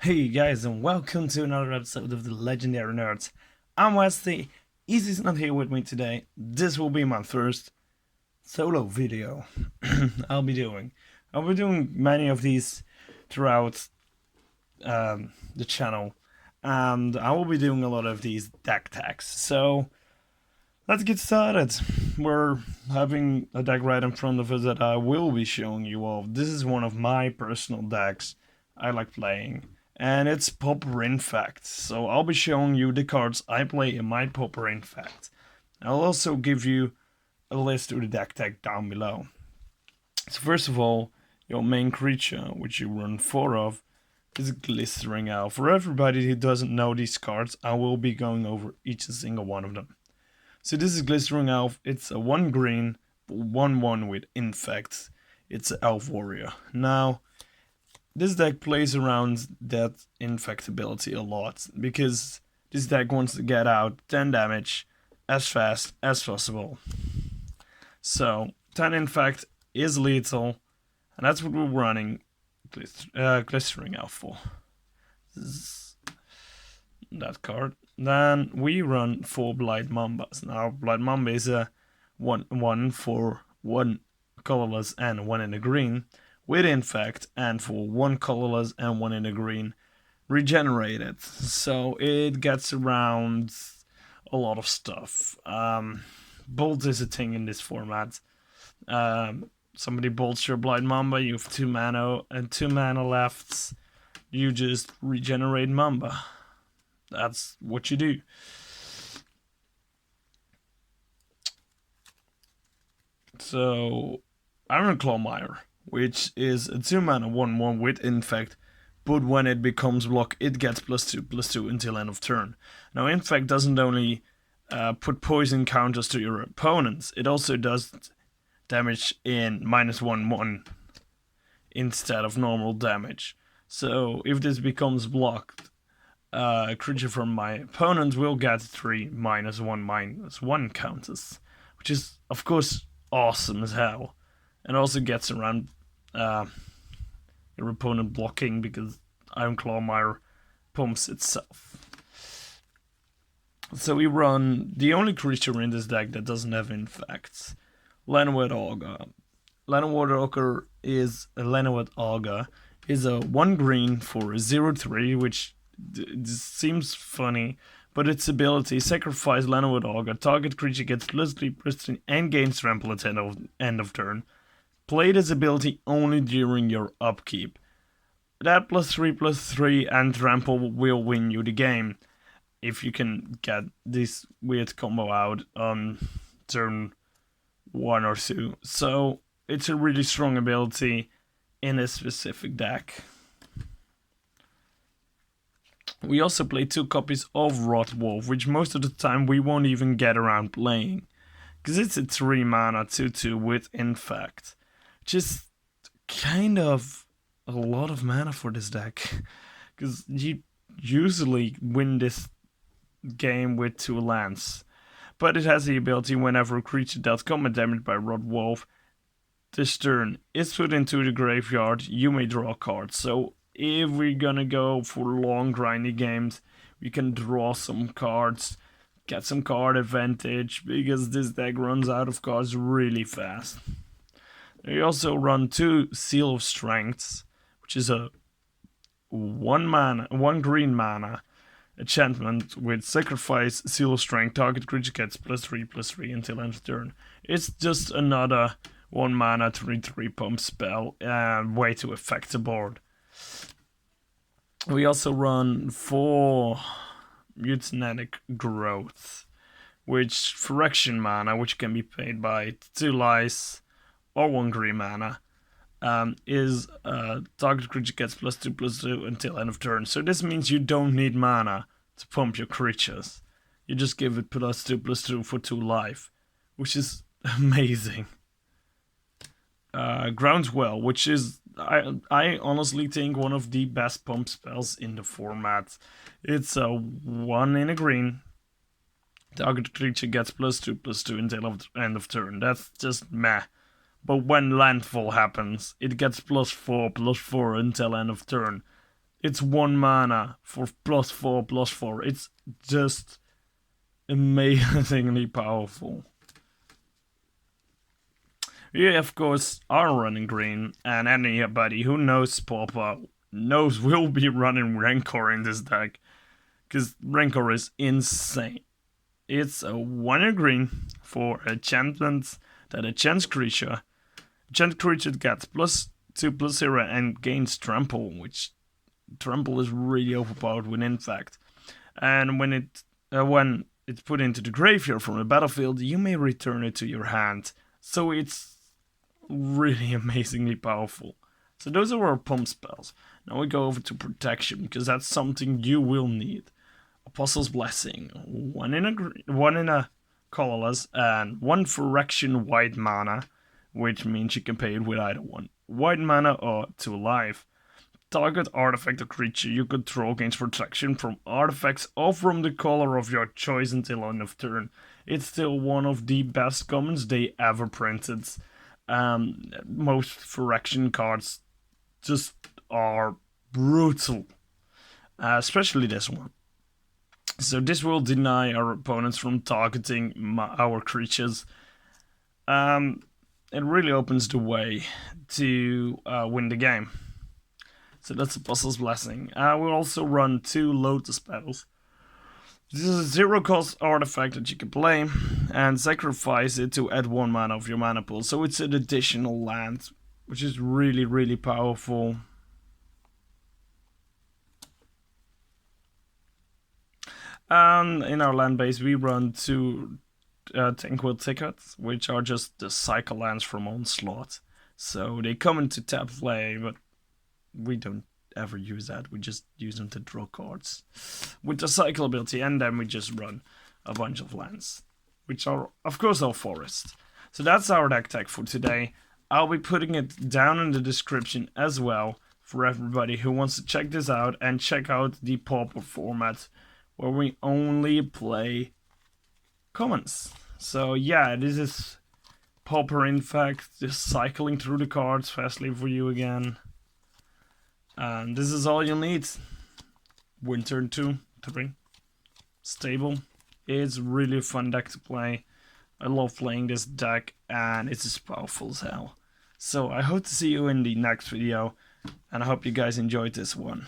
Hey guys, and welcome to another episode of the Legendary Nerds. I'm Wesley. Easy's not here with me today. This will be my first solo video I'll be doing. I'll be doing many of these throughout the channel, and I will be doing a lot of these deck tags. So let's get started. We're having a deck right in front of us that I will be showing you all. This is one of my personal decks I like playing, and it's pauper infect. So I'll be showing you the cards I play in my pauper infect. I'll also give you a list of the deck tag down below. So first of all, your main creature, which you run 4 of, is glisterener. For everybody who doesn't know these cards, I will be going over each and single one of them. So this is glisterener elf. It's a 1 green, 1/1 with infect. It's an elf warrior. Now, this deck plays around that infect ability a lot, because this deck wants to get out 10 damage as fast as possible. So 10 infect is lethal, and that's what we're running glisterener elf for. That card. Then we run 4 blight mambas. Now blight mamba is a 1/1 for 1 colorless and 1 in the green with infect, and for 1 colorless and 1 in the green regenerated. So it gets around a lot of stuff. Bolt is a thing in this format. Somebody bolts your blight mamba, you have 2 mana and 2 mana left. You just regenerate mamba. That's what you do. So ichorclaw, which is a 2 mana 1/1 with infect, but when it becomes block, it gets +2/+2 until end of turn. Now infect doesn't only put poison counters to your opponents, it also does damage in -1/1 instead of normal damage. So if this becomes blocked, a creature from my opponent will get 3 -1/-1 counters, which is of course awesome as hell, and also gets around your opponent blocking because ichorclaw pumps itself. So we run the only creature in this deck that doesn't have infects, llanowar augur. Llanowar augur is a 1 green for a 0/3, which seems funny, but its ability: sacrifice llanowar augur. Target creature gets +3/+3 and gains trample at end of turn. Play this ability only during your upkeep. That +3/+3 and trample will win you the game if you can get this weird combo out on turn 1 or 2. So it's a really strong ability in a specific deck. We also play 2 copies of Rot Wolf, which most of the time we won't even get around playing, because it's a 3 mana 2/2 with infect, which is kind of a lot of mana for this deck, because you usually win this game with 2 lands. But it has the ability: whenever a creature dealt combat damage by Rot Wolf this turn is put into the graveyard, you may draw a card. So if we're gonna go for long grindy games, we can draw some cards, get some card advantage, because this deck runs out of cards really fast. We also run 2 Seal of Strengths, which is a 1 green mana enchantment with sacrifice Seal of Strength. Target creature gets +3/+3 until end of turn. It's just another 1 mana 3/3 pump spell, way to affect the board. We also run 4 mutagenic growth, which for action mana, which can be paid by 2 lice or 1 green mana, is target creature gets +2/+2 until end of turn. So this means you don't need mana to pump your creatures. You just give it +2/+2 for 2 life, which is amazing. Groundswell, which is I honestly think one of the best pump spells in the format. It's a 1 in a green. Target creature gets +2/+2 until end of turn. That's just meh. But when landfall happens, it gets +4/+4 until end of turn. It's 1 mana for +4/+4. It's just amazingly powerful. We of course are running green, and anybody who knows Pauper knows we'll be running Rancor in this deck, because Rancor is insane. It's a 1 green for enchantment that enchants creature. Enchant creature gets +2/+0 and gains trample, which trample is really overpowered with infect. And when it's put into the graveyard from the battlefield, you may return it to your hand. So it's really amazingly powerful. So those are our pump spells. Now we go over to protection, because that's something you will need. Apostles' Blessing, one in a colorless, and 1 fraction white mana, which means you can pay it with either 1 white mana or 2 life. Target artifact or creature you control gains protection from artifacts or from the color of your choice until end of turn. It's still one of the best commons they ever printed. Most fraction cards just are brutal, especially this one. So this will deny our opponents from targeting our creatures. It really opens the way to win the game. So that's Apostles' Blessing. We'll also run 2 Lotus Petals. This is a 0 cost artifact that you can play and sacrifice it to add 1 mana of your mana pool. So it's an additional land, which is really, really powerful. And in our land base, we run 2 tranquil thickets, which are just the cycle lands from Onslaught. So they come into tap play, but we don't ever use that. We just use them to draw cards with the cycle ability, and then we just run a bunch of lands, which are of course our forest. So that's our deck tech for today. I'll be putting it down in the description as well for everybody who wants to check this out and check out the Pauper format, where we only play commons. So yeah, this is Pauper infect, just cycling through the cards fastly for you again. And this is all you need. Win turn 2, 3. Stable. It's really a fun deck to play. I love playing this deck, and it's as powerful as hell. So I hope to see you in the next video, and I hope you guys enjoyed this one.